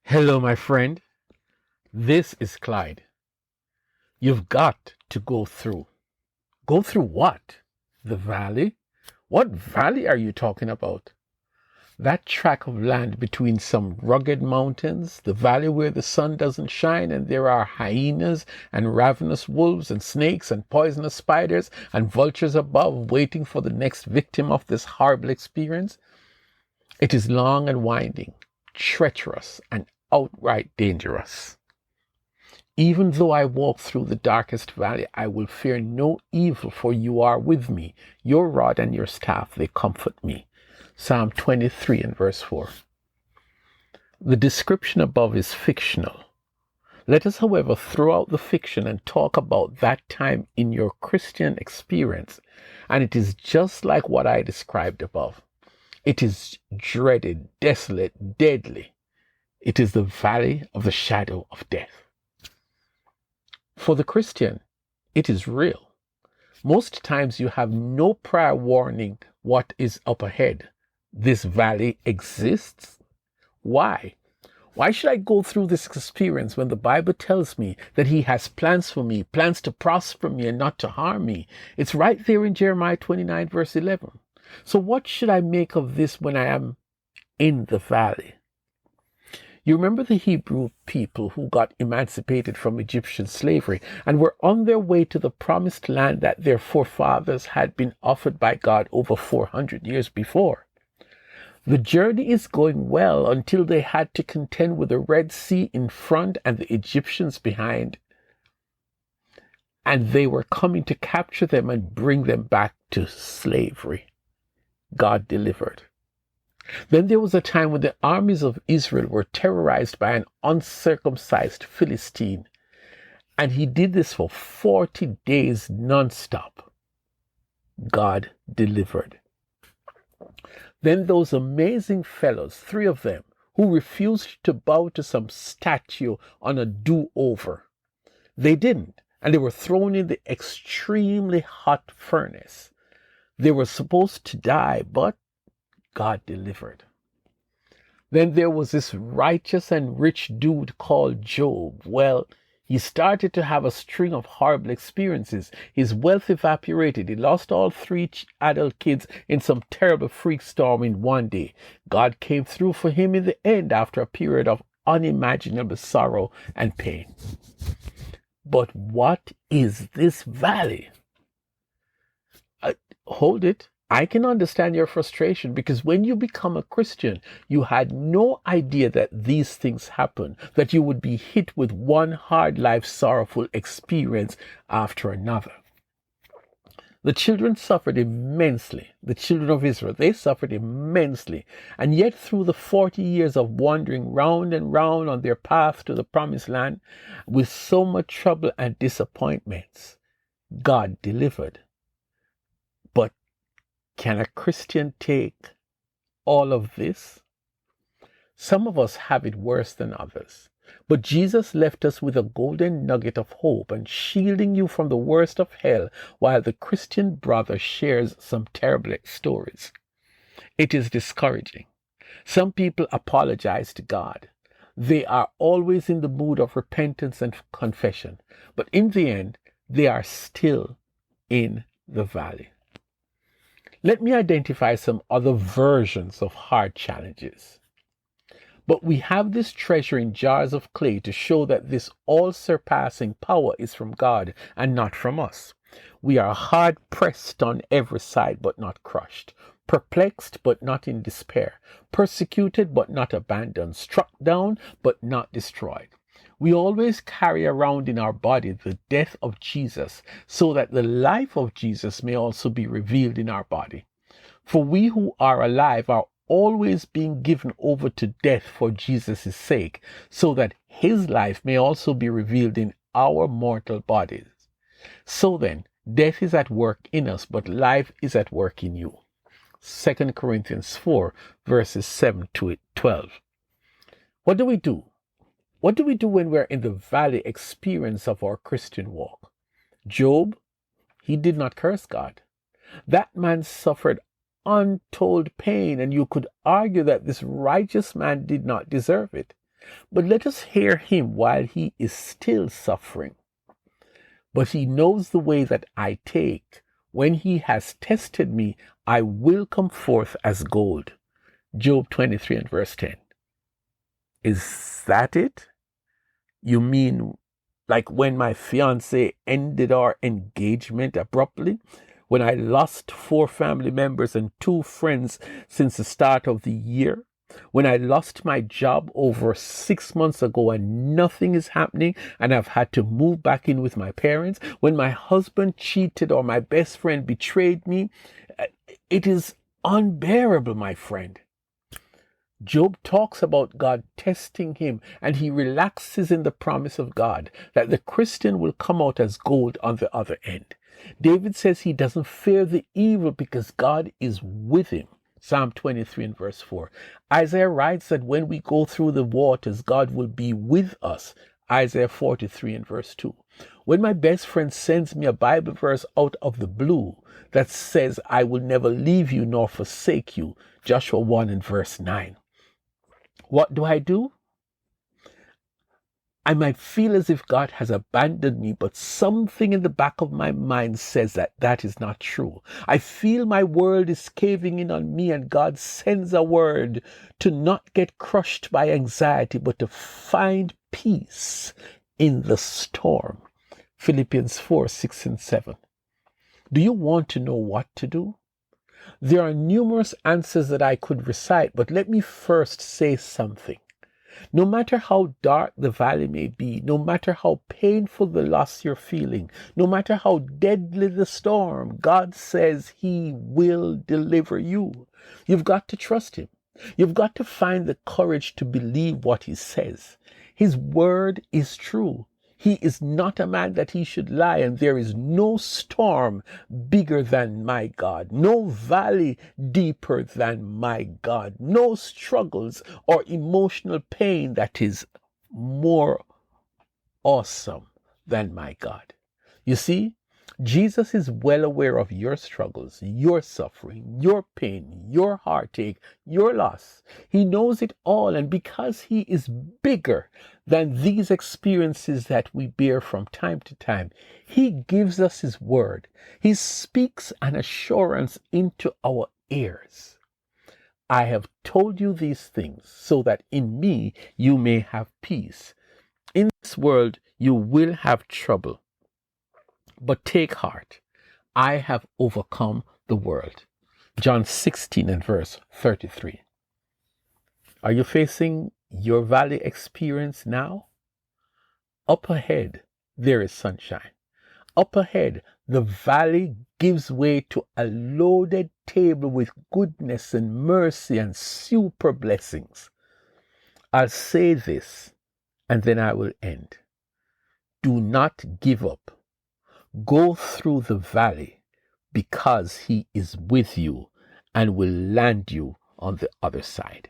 Hello, my friend. This is Clyde. You've got to go through. Go through what? The valley? What valley are you talking about? That tract of land between some rugged mountains, the valley where the sun doesn't shine and there are hyenas and ravenous wolves and snakes and poisonous spiders and vultures above waiting for the next victim of this horrible experience. It is long and winding, treacherous and outright dangerous. Even though I walk through the darkest valley, I will fear no evil, for you are with me. Your rod and your staff, they comfort me. Psalm 23 and verse 4. The description above is fictional. Let us, however, throw out the fiction and talk about that time in your Christian experience. And it is just like what I described above. It is dreaded, desolate, deadly. It is the valley of the shadow of death. For the Christian, it is real. Most times you have no prior warning what is up ahead. This valley exists. Why? Why should I go through this experience when the Bible tells me that He has plans for me, plans to prosper me and not to harm me? It's right there in Jeremiah 29 verse 11. So what should I make of this when I am in the valley? You remember the Hebrew people who got emancipated from Egyptian slavery and were on their way to the promised land that their forefathers had been offered by God over 400 years before. The journey is going well until they had to contend with the Red Sea in front and the Egyptians behind. And they were coming to capture them and bring them back to slavery. God delivered. Then there was a time when the armies of Israel were terrorized by an uncircumcised Philistine, and he did this for 40 days non-stop. God delivered. Then those amazing fellows, 3 of them, who refused to bow to some statue on a do-over. They didn't, and they were thrown in the extremely hot furnace. They were supposed to die, but God delivered. Then there was this righteous and rich dude called Job. Well, he started to have a string of horrible experiences. His wealth evaporated. He lost all 3 adult kids in some terrible freak storm in one day. God came through for him in the end after a period of unimaginable sorrow and pain. But what is this valley? Hold it. I can understand your frustration because when you become a Christian, you had no idea that these things happen, that you would be hit with one hard life sorrowful experience after another. The children suffered immensely. The children of Israel, they suffered immensely. And yet through the 40 years of wandering round and round on their path to the promised land, with so much trouble and disappointments, God delivered. But can a Christian take all of this? Some of us have it worse than others. But Jesus left us with a golden nugget of hope and shielding you from the worst of hell, while the Christian brother shares some terrible stories. It is discouraging. Some people apologize to God. They are always in the mood of repentance and confession. But in the end, they are still in the valley. Let me identify some other versions of hard challenges. But we have this treasure in jars of clay to show that this all-surpassing power is from God and not from us. We are hard pressed on every side but not crushed, perplexed but not in despair, persecuted but not abandoned, struck down but not destroyed. We always carry around in our body the death of Jesus, so that the life of Jesus may also be revealed in our body. For we who are alive are always being given over to death for Jesus' sake, so that His life may also be revealed in our mortal bodies. So then, death is at work in us, but life is at work in you. 2 Corinthians 4, verses 7 to 12. What do we do? What do we do when we're in the valley experience of our Christian walk? Job, he did not curse God. That man suffered untold pain, and you could argue that this righteous man did not deserve it. But let us hear him while he is still suffering. But he knows the way that I take. When he has tested me, I will come forth as gold. Job 23 and verse 10. Is that it? You mean like when my fiance ended our engagement abruptly? When I lost 4 family members and 2 friends since the start of the year? When I lost my job over 6 months ago and nothing is happening and I've had to move back in with my parents? When my husband cheated or my best friend betrayed me? It is unbearable, my friend. Job talks about God testing him, and he relaxes in the promise of God that the Christian will come out as gold on the other end. David says he doesn't fear the evil because God is with him. Psalm 23 and verse 4. Isaiah writes that when we go through the waters, God will be with us. Isaiah 43 and verse 2. When my best friend sends me a Bible verse out of the blue that says, I will never leave you nor forsake you. Joshua 1 and verse 9. What do? I might feel as if God has abandoned me, but something in the back of my mind says that that is not true. I feel my world is caving in on me, and God sends a word to not get crushed by anxiety, but to find peace in the storm. Philippians 4, 6 and 7. Do you want to know what to do? There are numerous answers that I could recite, but let me first say something. No matter how dark the valley may be, no matter how painful the loss you're feeling, no matter how deadly the storm, God says he will deliver you. You've got to trust him. You've got to find the courage to believe what he says. His word is true. He is not a man that he should lie, and there is no storm bigger than my God, no valley deeper than my God, no struggles or emotional pain that is more awesome than my God. You see, Jesus is well aware of your struggles, your suffering, your pain, your heartache, your loss. He knows it all, and because he is bigger than these experiences that we bear from time to time, he gives us his word. He speaks an assurance into our ears. I have told you these things so that in me you may have peace. In this world you will have trouble. But take heart, I have overcome the world. John 16 and verse 33. Are you facing your valley experience now? Up ahead, there is sunshine. Up ahead, the valley gives way to a loaded table with goodness and mercy and super blessings. I'll say this, and then I will end. Do not give up. Go through the valley because he is with you and will land you on the other side.